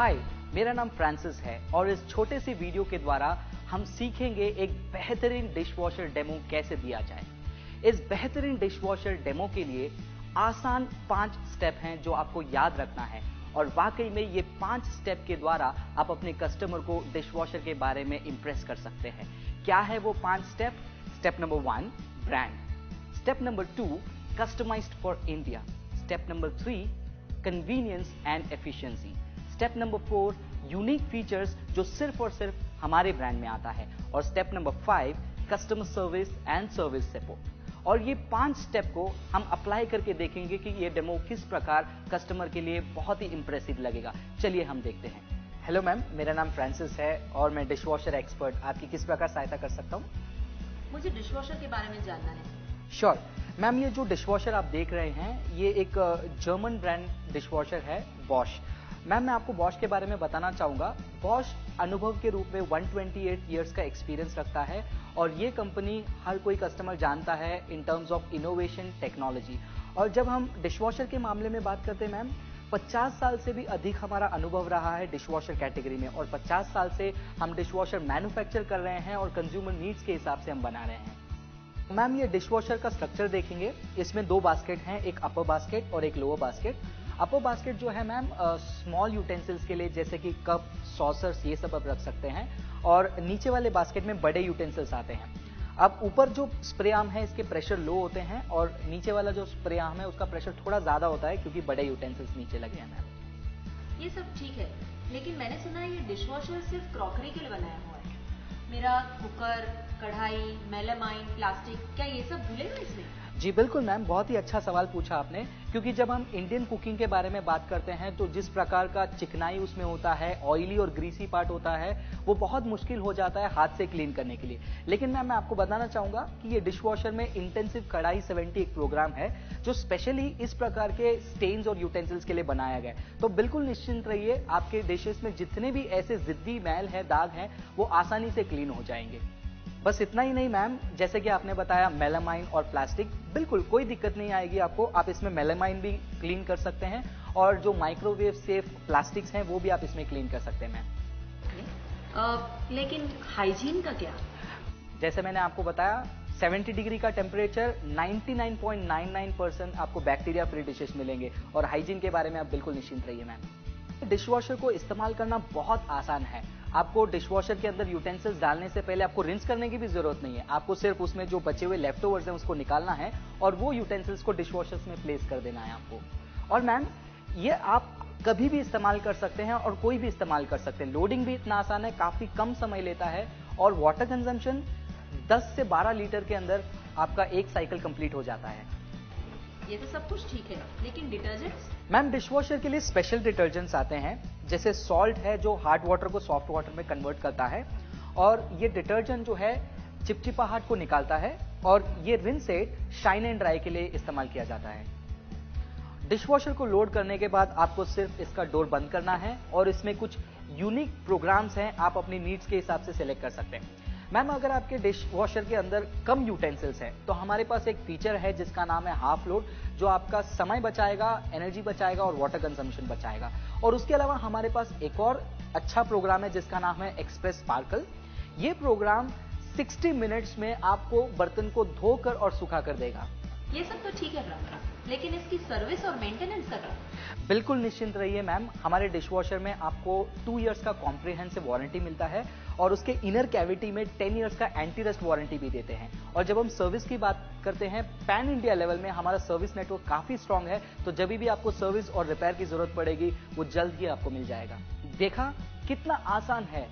हाय, मेरा नाम फ्रांसिस है और इस छोटे सी वीडियो के द्वारा हम सीखेंगे एक बेहतरीन डिशवॉशर डेमो कैसे दिया जाए। इस बेहतरीन डिशवॉशर डेमो के लिए आसान 5 स्टेप हैं जो आपको याद रखना है और वाकई में ये 5 स्टेप के द्वारा आप अपने कस्टमर को डिशवॉशर के बारे में इंप्रेस कर सकते हैं। क्या है वो 5 step? Step number 1, brand. Step number 2, customised for India. Step number 3, convenience and efficiency. Step number 4, unique features जो सिर्फ और सिर्फ हमारे ब्रांड में आता है। और step number 5, customer service and service support. और ये 5 स्टेप को हम अप्लाई करके देखेंगे कि ये डेमो किस प्रकार कस्टमर के लिए बहुत ही इंप्रेसिव लगेगा। चलिए हम देखते हैं। हेलो मैम, मेरा नाम फ्रांसिस है और मैं डिशवॉशर एक्सपर्ट आपकी किस प्रकार सहायता कर सकता हूँ? मुझे डिशवॉशर के बारे में जानना है। श्योर मैम, ये जो डिशवॉशर आप देख रहे हैं ये एक जर्मन ब्रांड डिशवॉशर है, बॉश। मैम, मैं आपको बॉश के बारे में बताना चाहूँगा। बॉश अनुभव के रूप में 128 इयर्स का एक्सपीरियंस रखता है और ये कंपनी हर कोई कस्टमर जानता है in terms of innovation technology. और जब हम डिशवॉशर के मामले में बात करते हैं मैम, 50 साल से भी अधिक हमारा अनुभव रहा है डिशवॉशर कैटेगरी में और 50 साल से हम डिशवॉशर मैन्युफैक्चर कर रहे हैं और कंज्यूमर नीड्स के हिसाब से हम बना रहे हैं। मैम, ये डिशवॉशर का स्ट्रक्चर देखेंगे, इसमें 2 बास्केट हैं, एक अपर बास्केट और एक लोअर बास्केट। अपर बास्केट जो है मैम स्मॉल यूटेंसिल्स के लिए जैसे कि कप, सॉसर्स, ये सब आप रख सकते हैं और नीचे वाले बास्केट में बड़े यूटेंसिल्स आते हैं। अब ऊपर जो स्प्रे आर्म है इसके प्रेशर लो होते हैं और नीचे वाला जो स्प्रे आर्म है उसका प्रेशर थोड़ा ज्यादा होता है क्योंकि बड़े यूटेंसिल्स नीचे लगे हैं मैम। ये सब ठीक है, लेकिन मैंने सुना है ये डिशवॉशर सिर्फ क्रॉकरी के लिए बनाया हुआ है। मेरा कुकर, कढ़ाई, मेलामाइन, प्लास्टिक, क्या ये सब धुलेगा इसमें? जी बिल्कुल मैम, बहुत ही अच्छा सवाल पूछा आपने, क्योंकि जब हम इंडियन कुकिंग के बारे में बात करते हैं तो जिस प्रकार का चिकनाई उसमें होता है, ऑयली और ग्रीसी पार्ट होता है, वो बहुत मुश्किल हो जाता है हाथ से क्लीन करने के लिए। लेकिन मैम, मैं आपको बताना चाहूंगा कि ये डिशवॉशर में इंटेंसिव कढ़ाई 70 एक प्रोग्राम है जो स्पेशली इस प्रकार के स्टेन्स और यूटेंसिल्स के लिए बनाया गया है। तो बिल्कुल निश्चिंत रहिए, आपके डिशेस में जितने भी ऐसे जिद्दी मैल है, दाग हैं, वो आसानी से क्लीन हो जाएंगे। बस इतना ही नहीं मैम, जैसे कि आपने बताया मेलामाइन और प्लास्टिक, बिल्कुल कोई दिक्कत नहीं आएगी आपको। आप इसमें मेलामाइन भी क्लीन कर सकते हैं और जो माइक्रोवेव सेफ प्लास्टिक्स हैं वो भी आप इसमें क्लीन कर सकते हैं मैम। लेकिन हाइजीन का क्या? जैसे मैंने आपको बताया, 70 डिग्री का टेम्परेचर, 99.99% आपको बैक्टीरिया फ्री डिशेस मिलेंगे और हाइजीन के बारे में आप बिल्कुल निश्चिंत रहिए मैम। डिशवॉशर को इस्तेमाल करना बहुत आसान है। आपको डिशवॉशर के अंदर यूटेंसिल्स डालने से पहले आपको रिंस करने की भी जरूरत नहीं है। आपको सिर्फ उसमें जो बचे हुए लेफ्ट ओवर्स हैं उसको निकालना है और वो यूटेंसिल्स को डिशवॉशर्स में प्लेस कर देना है आपको। और मैम, ये आप कभी भी इस्तेमाल कर सकते हैं और कोई भी इस्तेमाल कर सकते हैं। लोडिंग भी इतना आसान है, काफी कम समय लेता है और वाटर कंजम्पशन 10 से 12 लीटर के अंदर आपका एक साइकिल कंप्लीट हो जाता है। ये तो सब कुछ ठीक है, लेकिन डिटर्जेंट्स? मैम, डिशवॉशर के लिए स्पेशल डिटर्जेंट्स आते हैं, जैसे सॉल्ट है जो हार्ड वाटर को सॉफ्ट वाटर में कन्वर्ट करता है और ये डिटर्जेंट जो है चिपचिपाहट को निकालता है और ये रिंसेट शाइन एंड ड्राई के लिए इस्तेमाल किया जाता है। डिशवॉशर को लोड करने के बाद आपको सिर्फ इसका डोर बंद करना है और इसमें कुछ यूनिक प्रोग्राम्स हैं, आप अपनी नीड्स के हिसाब से सिलेक्ट कर सकते हैं। मैम, अगर आपके डिशवॉशर के अंदर कम यूटेंसिल्स हैं तो हमारे पास एक फीचर है जिसका नाम है हाफ लोड, जो आपका समय बचाएगा, एनर्जी बचाएगा और वाटर कंजम्पशन बचाएगा। और उसके अलावा हमारे पास एक और अच्छा प्रोग्राम है जिसका नाम है एक्सप्रेस स्पार्कल। ये प्रोग्राम 60 मिनट्स में आपको बर्तन को धोकर और सुखा कर देगा। ये सब तो ठीक है ब्रह्मा, लेकिन इसकी सर्विस और मेंटेनेंस का क्या? बिल्कुल निश्चिंत रहिए मैम, हमारे डिशवॉशर में आपको 2 इयर्स का कॉम्प्रिहेंसिव वारंटी मिलता है और उसके इनर कैविटी में 10 इयर्स का एंटी रस्ट वारंटी भी देते हैं। और जब हम सर्विस की बात करते हैं, पैन इंडिया लेवल में हमारा सर्विस नेटवर्क काफी स्ट्रांग है, तो जब भी आपको सर्विस और रिपेयर की जरूरत पड़ेगी वो जल्द ही आपको मिल जाएगा। देखा कितना आसान है,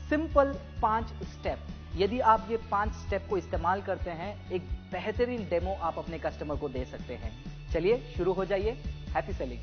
सिंपल 5 स्टेप। यदि आप ये 5 स्टेप को इस्तेमाल करते हैं, एक बेहतरीन डेमो आप अपने कस्टमर को दे सकते हैं। चलिए शुरू हो जाइए। Happy selling.